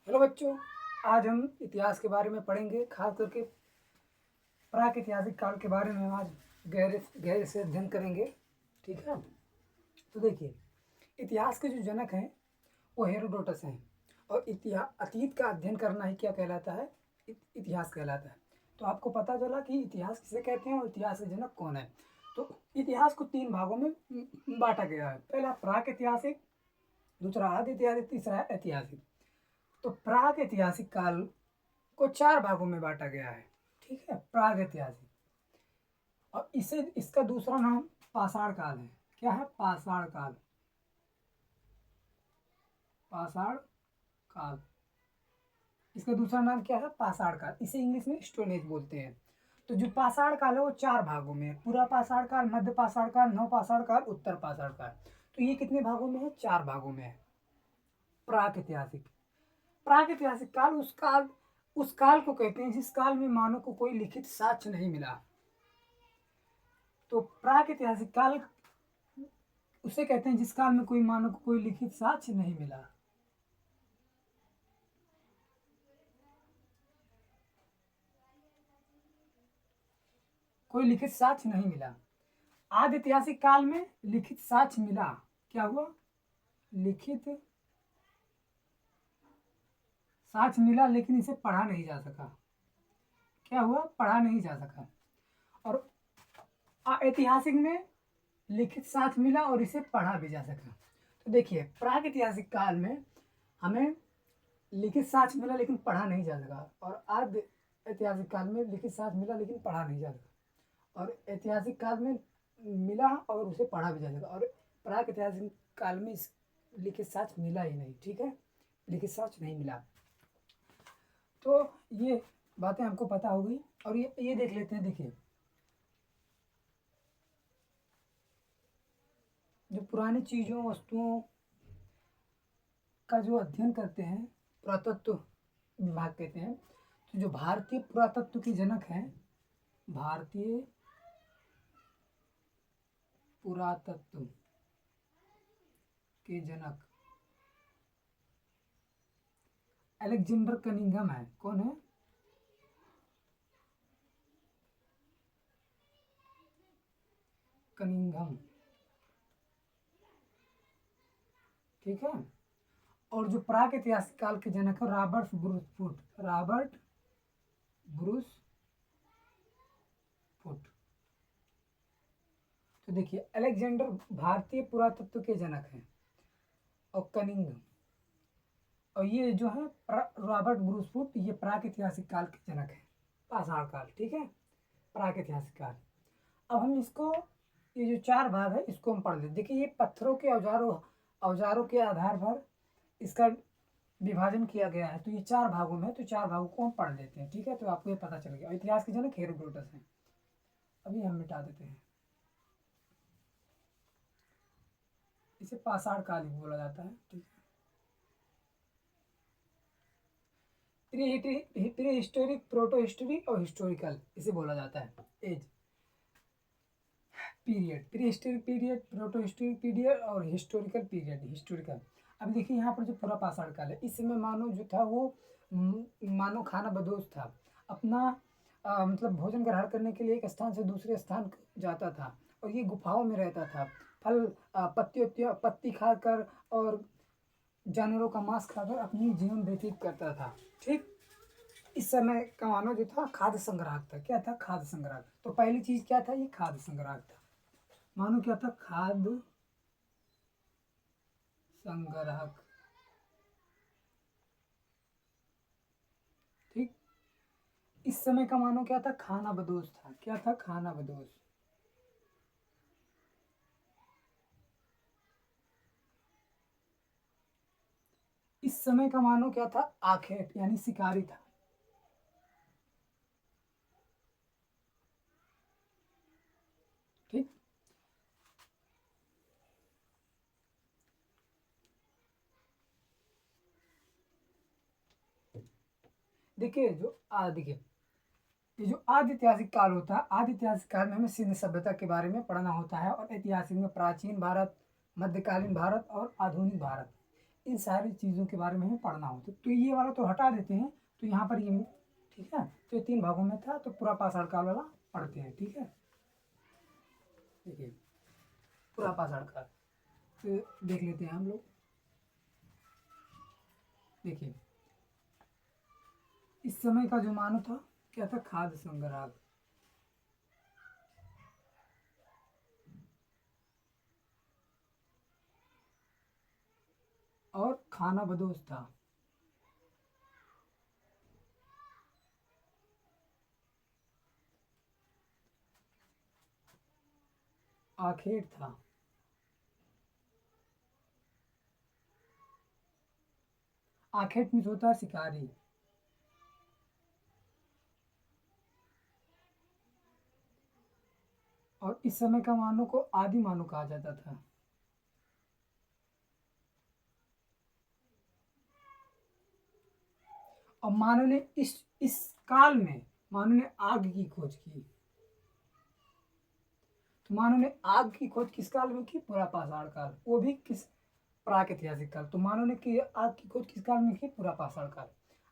Hello बच्चों, आज हम इतिहास के बारे में पढ़ेंगे। खास करके प्रागैतिहासिक काल के बारे में हम आज गहरे गहरे से अध्ययन करेंगे। ठीक है, तो देखिए, इतिहास के जो जनक हैं वो हेरोडोटस हैं। और इतिहास अतीत का अध्ययन करना ही क्या कहलाता है? इतिहास कहलाता है। तो आपको पता चला कि इतिहास किसे कहते हैं और इतिहास के जनक कौन है। तो इतिहास को 3 भागों में बांटा गया है। पहला प्रागैतिहासिक, दूसरा आदि ऐतिहासिक, तीसरा है ऐतिहासिक। तो प्राग ऐतिहासिक काल को 4 भागों में बांटा गया है। ठीक है, प्राग ऐतिहासिक। और इसे इसका दूसरा नाम पाषाण काल है। क्या है? पाषाण काल। पाषाण काल, इसका दूसरा नाम क्या है? पाषाण काल। इसे इंग्लिश में स्टोन एज बोलते हैं। तो जो पाषाण काल है वो 4 भागों में है। पूरा पाषाण काल, मध्य पाषाण काल, नव पाषाण काल, उत्तर पाषाण काल। तो ये कितने भागों में है? 4 भागों में है। प्राग ऐतिहासिक, प्राग ऐतिहासिक काल उस काल को कहते हैं जिस काल में मानव को कोई लिखित साक्ष्य नहीं मिला। तो प्राग ऐतिहासिक काल उसे कहते हैं जिस काल में कोई मानव को कोई लिखित साक्ष्य नहीं मिला। कोई लिखित साक्ष्य नहीं मिला। आदि ऐतिहासिक काल में लिखित साक्ष्य मिला। क्या हुआ? लिखित साक्ष्य मिला, लेकिन इसे पढ़ा नहीं जा सका। क्या हुआ? पढ़ा नहीं जा सका। और ऐतिहासिक में लिखित साक्ष्य मिला और इसे पढ़ा भी जा सका। तो देखिए, प्राग ऐतिहासिक काल में हमें लिखित साक्ष्य मिला लेकिन पढ़ा नहीं जा सका, और आदि ऐतिहासिक काल में लिखित साक्ष्य मिला लेकिन पढ़ा नहीं जा सका, और ऐतिहासिक काल में मिला और उसे पढ़ा भी जा सका, और प्राग ऐतिहासिक काल में इस लिखित साक्ष्य मिला ही नहीं। ठीक है, लिखित साक्ष्य नहीं मिला। तो ये बातें हमको पता हो गई। और ये देख लेते हैं। देखिए, जो पुरानी चीज़ों वस्तुओं का जो अध्ययन करते हैं, पुरातत्व विभाग कहते हैं। तो जो भारतीय पुरातत्व के जनक हैं, भारतीय पुरातत्व के जनक अलेक्जेंडर कनिंघम है। कौन है? कनिंघम। ठीक है। और जो प्राग ऐतिहासिक काल के जनक है Robert Bruce foot. Robert Bruce foot. तो देखिए, अलेक्जेंडर भारतीय पुरातत्व के जनक हैं, और कनिंघम और ये जो है रॉबर्ट ब्रूस फुट, ये प्राग ऐतिहासिक काल के जनक है। पाषाण काल। ठीक है, प्राग ऐतिहासिक काल। अब हम इसको, ये जो 4 भाग है इसको हम पढ़ लेते। देखिए, ये पत्थरों के औजारों के आधार पर इसका विभाजन किया गया है। तो ये 4 भागों में है, तो 4 भागों को हम पढ़ लेते हैं। ठीक है, तो आपको ये पता चल गया। इतिहास के जनक हेरोडोटस हैं। अभी हम मिटा देते हैं, इसे पाषाण काल ही बोला जाता है। ठीक है, प्री हिस्टोरिक, प्रोटो हिस्टोरिक और हिस्टोरिकल इसे बोला जाता है। Age period, prehistoric period, protohistoric period और हिस्टोरिकल पीरियड। हिस्टोरिकल। अब देखिए, यहाँ पर जो पूरा पाषाण काल है, इस समय मानव जो था वो मानव खाना बदोश था। अपना मतलब भोजन ग्रहण करने के लिए एक स्थान से दूसरे स्थान जाता था, और ये गुफाओं में रहता था। फल पत्ती खाकर और जानवरों का मांस खाकर अपनी जीवन व्यतीत करता था। ठीक, इस समय का मानव जो था खाद्य संग्राहक था। क्या था? खाद्य संग्राहक। तो पहली चीज क्या था? ये खाद्य संग्राहक था। मानो क्या था? खाद्य संग्राहक। ठीक, इस समय का मानो क्या था? खाना बदोश था। क्या था? खाना बदोश। इस समय का मानो क्या था? आखेट यानी शिकारी था। ठीक, देखिए देखिए, ये जो आदि ऐतिहासिक काल होता है, आदि ऐतिहासिक काल में हमें सिंधु सभ्यता के बारे में पढ़ना होता है, और ऐतिहासिक में प्राचीन भारत, मध्यकालीन भारत और आधुनिक भारत। इन सारी चीज़ों के बारे में हमें पढ़ना होता है। तो ये वाला तो हटा देते हैं, तो यहाँ पर ये ठीक है, तो ये 3 भागों में था, तो पूरा पाषाण काल वाला पढ़ते हैं। ठीक है, देखिए पूरा पाषाण काल तो देख लेते हैं हम लोग। देखिए इस समय का जो मानव था क्या था, खाद्य संग्राहक। और खाना बदोश था। आखेट था। आखेट मीन्स होता है शिकारी। और इस समय का मानव को आदि मानव कहा जाता था। और मानव ने इस काल में मानव ने आग की खोज की। तो मानव ने आग की खोज किस काल में की, पूरा पाषाण काल, वो भी किस प्राक ऐतिहासिक काल। तो मानव ने की आग की खोज किस काल में की, पूरा पाषाण काल।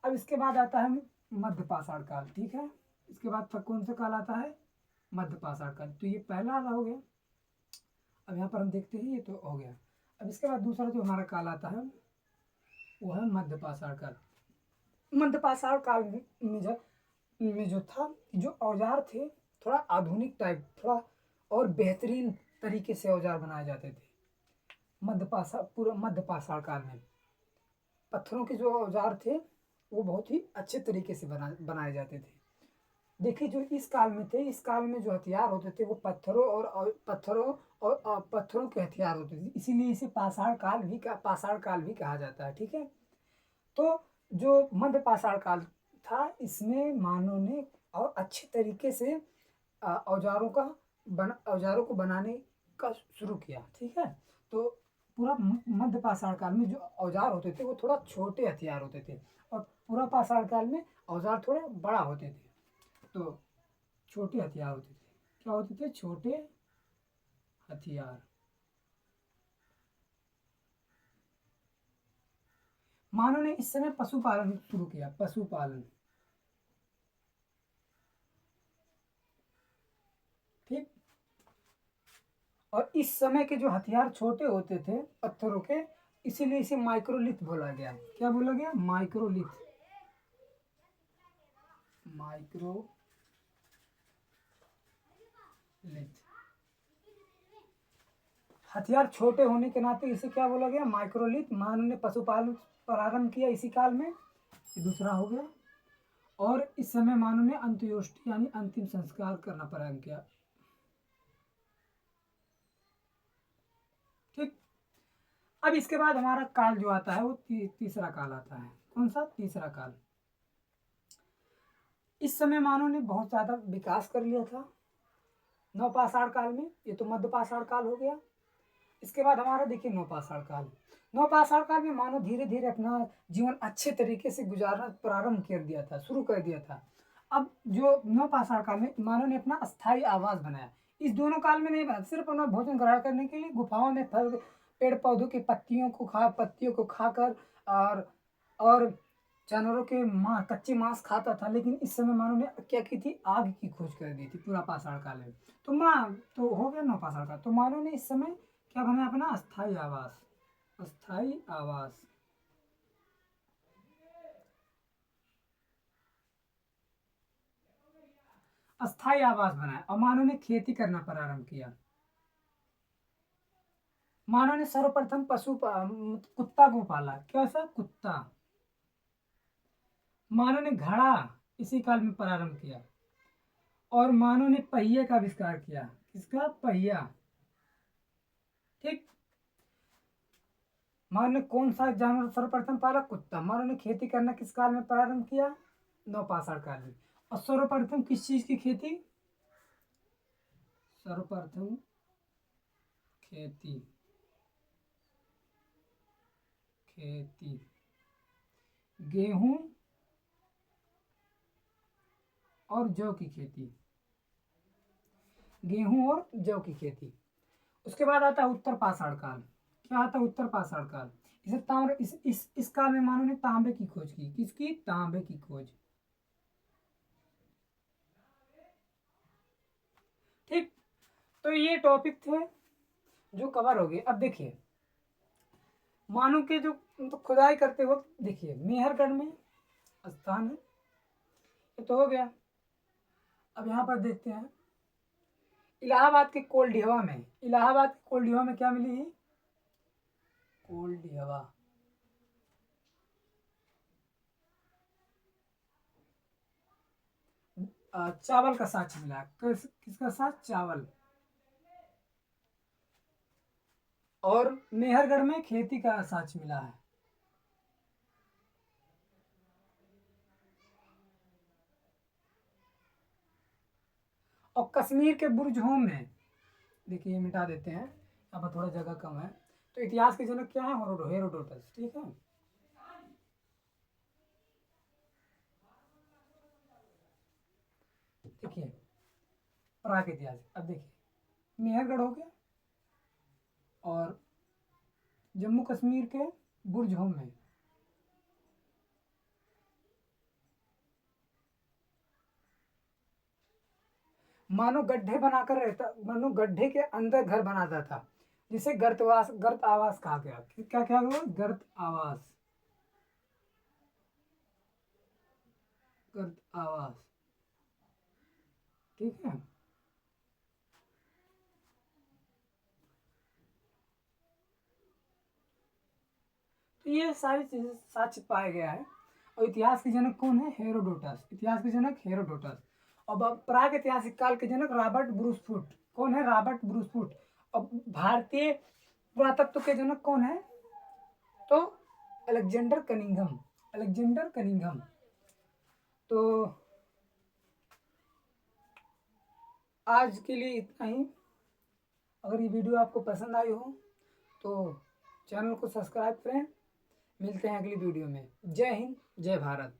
अब इसके बाद आता है मध्य पाषाण काल। ठीक है, इसके बाद कौन सा काल आता है, मध्य पाषाण काल। तो ये पहला वाला हो गया। अब यहाँ पर हम देखते हैं ये तो हो गया। अब इसके बाद दूसरा जो हमारा काल आता है वो है मध्य पाषाण काल। मध्य पाषाण काल में जो था, जो औजार थे थोड़ा आधुनिक टाइप, थोड़ा और बेहतरीन तरीके से औजार बनाए जाते थे। पूरा मध्य पाषाण काल में पत्थरों के जो औजार थे वो बहुत ही अच्छे तरीके से बनाए जाते थे। देखिए जो इस काल में थे, इस काल में जो हथियार होते थे वो पत्थरों के हथियार होते थे, इसीलिए इसे पाषाण काल भी कहा जाता है। ठीक है, तो जो मध्य पाषाण काल था इसमें मानव ने और अच्छे तरीके से औजारों को बनाने का शुरू किया। ठीक है, तो पूरा मध्य पाषाण काल में जो औजार होते थे वो थोड़ा छोटे हथियार होते थे, और पूरा पाषाण काल में औजार थोड़े बड़ा होते थे। तो छोटे हथियार होते थे, क्या होते थे, छोटे हथियार। मानव ने इस समय पशुपालन शुरू किया, पशुपालन। ठीक, और इस समय के जो हथियार छोटे होते थे पत्थरों के, इसीलिए इसे माइक्रोलिथ बोला गया। क्या बोला गया, माइक्रोलिथ। माइक्रोलिथ हथियार छोटे होने के नाते इसे क्या बोला गया, माइक्रोलिथ। मानव ने पशुपालन प्रारंभ किया इसी काल में, ये दूसरा हो गया। और इस समय मानव ने अंत्योष्टि यानी अंतिम संस्कार करना प्रारंभ किया। ठीक, अब इसके बाद हमारा काल जो आता है वो तीसरा काल आता है। कौन सा, तीसरा काल। इस समय मानव ने बहुत ज्यादा विकास कर लिया था नवपाषाण काल में, ये तो मध्य पाषाण काल हो गया। इसके बाद हमारा देखिए नवपाषाण काल। नवपाषाण काल में मानव धीरे धीरे अपना जीवन अच्छे तरीके से गुजारना प्रारंभ कर दिया था, शुरू कर दिया था। अब जो नवपाषाण काल में मानव ने अपना अस्थायी आवास बनाया। इस दोनों काल में नहीं बनाया, सिर्फ अपना भोजन ग्रहण करने के लिए गुफाओं में फल पेड़ पौधों की पत्तियों को खाकर और जानवरों के कच्चे मांस खाता था। लेकिन इस समय मानव ने क्या की थी, आग की खोज कर दी थी पूरा पाषाण काल में। तो हो गया नवपाषाण काल। तो मानव ने इस समय क्या बनाया, अपना अस्थायी आवास। अस्थायी आवास, अस्थायी आवास बनाया। और मानव ने खेती करना प्रारंभ किया। मानव ने सर्वप्रथम कुत्ता को पाला। कैसा, कुत्ता। मानव ने घड़ा इसी काल में प्रारंभ किया। और मानव ने पहिए का आविष्कार किया। किसका, पहिया। ठीक, मानव ने कौन सा जानवर सर्वप्रथम पाला, कुत्ता। मानव ने खेती करना किस काल में प्रारंभ किया, नवपाषाण काल में। और सर्वप्रथम किस चीज की खेती, सर्वप्रथम खेती गेहूं और जौ की खेती, गेहूं और जौ की खेती। उसके बाद आता है उत्तर पाषाण काल। क्या आता है, उत्तर पाषाण काल। इसे ताम्र इस काल में मानव ने तांबे की खोज की। किसकी? तांबे की खोज। ठीक, तो ये टॉपिक थे जो कवर हो गए। अब देखिए मानव के जो तो खुदाई करते वक्त देखिए मेहरगढ़ में स्थान है, ये तो हो गया। अब यहाँ पर देखते हैं इलाहाबाद के कोल्ड में, इलाहाबाद के कोल्ड में क्या मिली है? कोल्ड चावल का साक्ष्य मिला। किसका साक्ष्य? चावल। और मेहरगढ़ में खेती का साक्ष्य मिला है। और कश्मीर के बुर्ज होम में देखिए, मिटा देते हैं, यहाँ पर थोड़ा जगह कम है। तो इतिहास के जनक क्या है? हेरोडोटस। ठीक है, देखिए प्राक इतिहास। अब देखिए मेहरगढ़ हो गया और जम्मू कश्मीर के बुर्ज होम में मानो गड्ढे बनाकर रहता, मानो गड्ढे के अंदर घर बनाता था, जिसे गर्त आवास कहा गया। क्या क्या हुआ? गर्त आवास, गर्त आवास। ठीक है, तो ये सारी चीजें सच पाया गया है। और इतिहास के जनक कौन है? हेरोडोटस। इतिहास के जनक हेरोडोटस। और प्राग ऐतिहासिक काल के जनक रॉबर्ट ब्रूसफुट। कौन है? Robert Bruce Foote. और भारतीय पुरातत्व के जनक कौन है? तो अलेक्जेंडर कनिंघम। Alexander Cunningham. तो आज के लिए इतना ही। अगर ये वीडियो आपको पसंद आई हो तो चैनल को सब्सक्राइब करें। मिलते हैं अगली वीडियो में। जय हिंद, जय भारत।